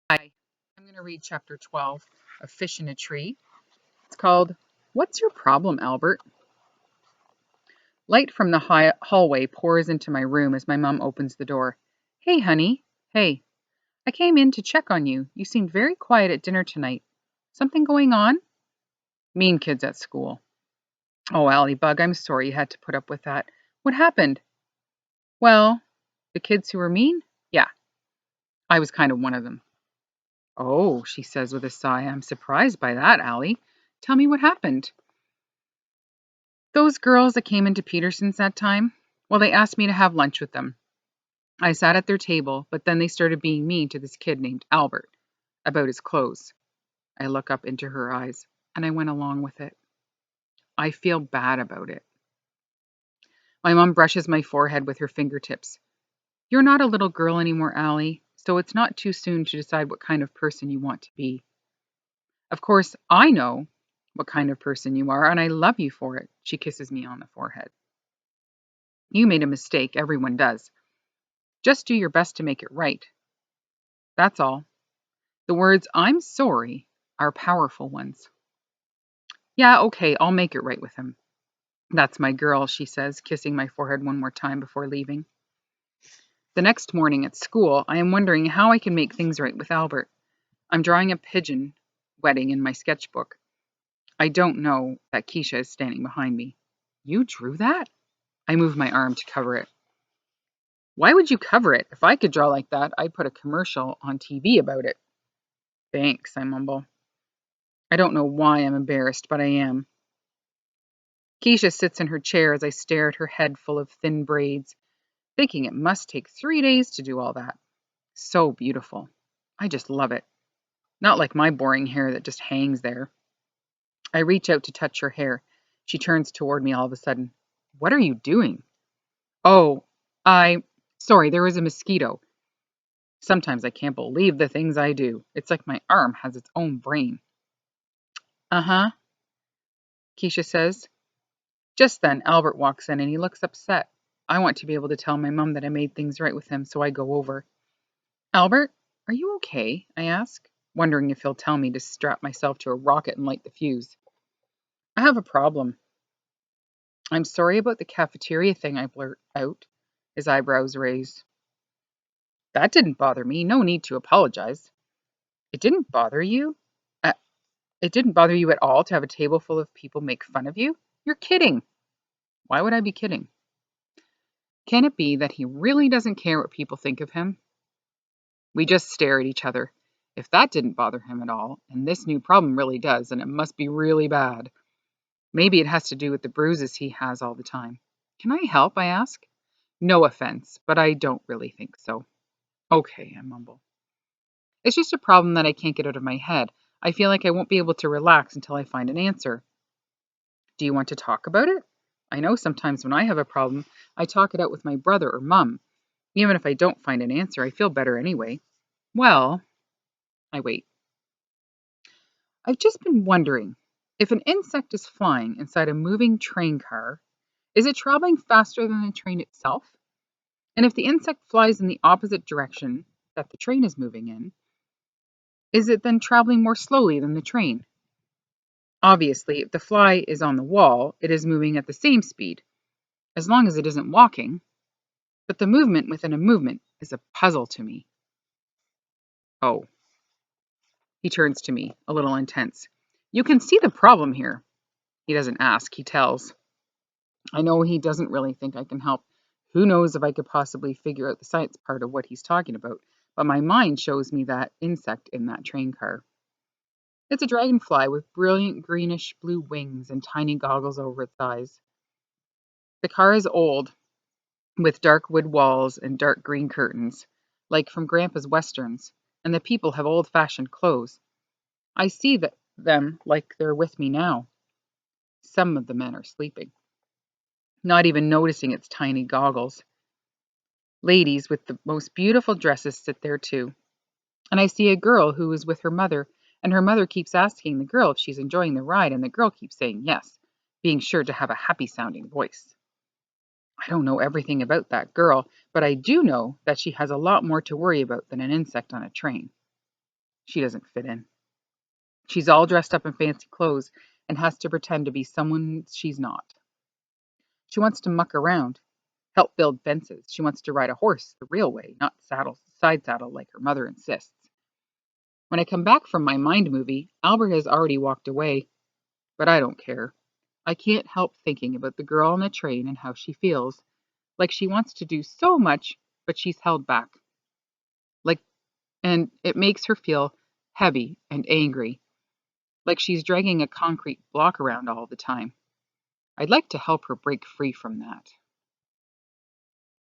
Hi, I'm going to read chapter 12 of Fish in a Tree. It's called, What's Your Problem, Albert? Light from the hallway pours into my room as my mom opens the door. Hey, honey. Hey, I came in to check on you. You seemed very quiet at dinner tonight. Something going on? Mean kids at school. Oh, Allie Bug, I'm sorry you had to put up with that. What happened? Well, the kids who were mean? Yeah, I was kind of one of them. Oh, she says with a sigh. I'm surprised by that, Allie. Tell me what happened. Those girls that came into Peterson's that time, well, they asked me to have lunch with them. I sat at their table, but then they started being mean to this kid named Albert about his clothes. I look up into her eyes, and I went along with it. I feel bad about it. My mom brushes my forehead with her fingertips. You're not a little girl anymore, Allie, so it's not too soon to decide what kind of person you want to be. Of course, I know what kind of person you are, and I love you for it. She kisses me on the forehead. You made a mistake, everyone does. Just do your best to make it right. That's all. The words "I'm sorry" are powerful ones. Yeah, okay, I'll make it right with him. That's my girl, she says, kissing my forehead one more time before leaving. The next morning at school, I am wondering how I can make things right with Albert. I'm drawing a pigeon wedding in my sketchbook. I don't know that Keisha is standing behind me. You drew that? I move my arm to cover it. Why would you cover it? If I could draw like that, I'd put a commercial on TV about it. Thanks, I mumble. I don't know why I'm embarrassed, but I am. Keisha sits in her chair as I stare at her head full of thin braids, thinking it must take 3 days to do all that. So beautiful. I just love it. Not like my boring hair that just hangs there. I reach out to touch her hair. She turns toward me all of a sudden. What are you doing? Oh, I. Sorry, there was a mosquito. Sometimes I can't believe the things I do. It's like my arm has its own brain. Uh huh, Keisha says. Just then, Albert walks in and he looks upset. I want to be able to tell my mum that I made things right with him, so I go over. Albert, are you okay? I ask, wondering if he'll tell me to strap myself to a rocket and light the fuse. I have a problem. I'm sorry about the cafeteria thing, I blurt out, his eyebrows raised. That didn't bother me. No need to apologize. It didn't bother you? Uh, it didn't bother you at all to have a table full of people make fun of you? You're kidding. Why would I be kidding? Can it be that he really doesn't care what people think of him? We just stare at each other. If that didn't bother him at all, and this new problem really does, then it must be really bad. Maybe it has to do with the bruises he has all the time. Can I help? I ask. No offense, but I don't really think so. Okay, I mumble. It's just a problem that I can't get out of my head. I feel like I won't be able to relax until I find an answer. Do you want to talk about it? I know sometimes when I have a problem, I talk it out with my brother or mum. Even if I don't find an answer, I feel better anyway. Well, I wait. I've just been wondering, if an insect is flying inside a moving train car, is it traveling faster than the train itself? And if the insect flies in the opposite direction that the train is moving in, is it then traveling more slowly than the train? Obviously, if the fly is on the wall, it is moving at the same speed, as long as it isn't walking. But the movement within a movement is a puzzle to me. Oh, he turns to me, a little intense. You can see the problem here. He doesn't ask, he tells. I know he doesn't really think I can help. Who knows if I could possibly figure out the science part of what he's talking about, but my mind shows me that insect in that train car. It's a dragonfly with brilliant greenish blue wings and tiny goggles over its eyes. The car is old, with dark wood walls and dark green curtains, like from Grandpa's westerns, and the people have old-fashioned clothes. I see them like they're with me now. Some of the men are sleeping, not even noticing its tiny goggles. Ladies with the most beautiful dresses sit there too. And I see a girl who is with her mother, and her mother keeps asking the girl if she's enjoying the ride, and the girl keeps saying yes, being sure to have a happy-sounding voice. I don't know everything about that girl, but I do know that she has a lot more to worry about than an insect on a train. She doesn't fit in. She's all dressed up in fancy clothes and has to pretend to be someone she's not. She wants to muck around, help build fences. She wants to ride a horse the real way, not side saddle like her mother insists. When I come back from my mind movie, Albert has already walked away, but I don't care. I can't help thinking about the girl on the train and how she feels, like she wants to do so much, but she's held back. Like, and it makes her feel heavy and angry, like she's dragging a concrete block around all the time. I'd like to help her break free from that.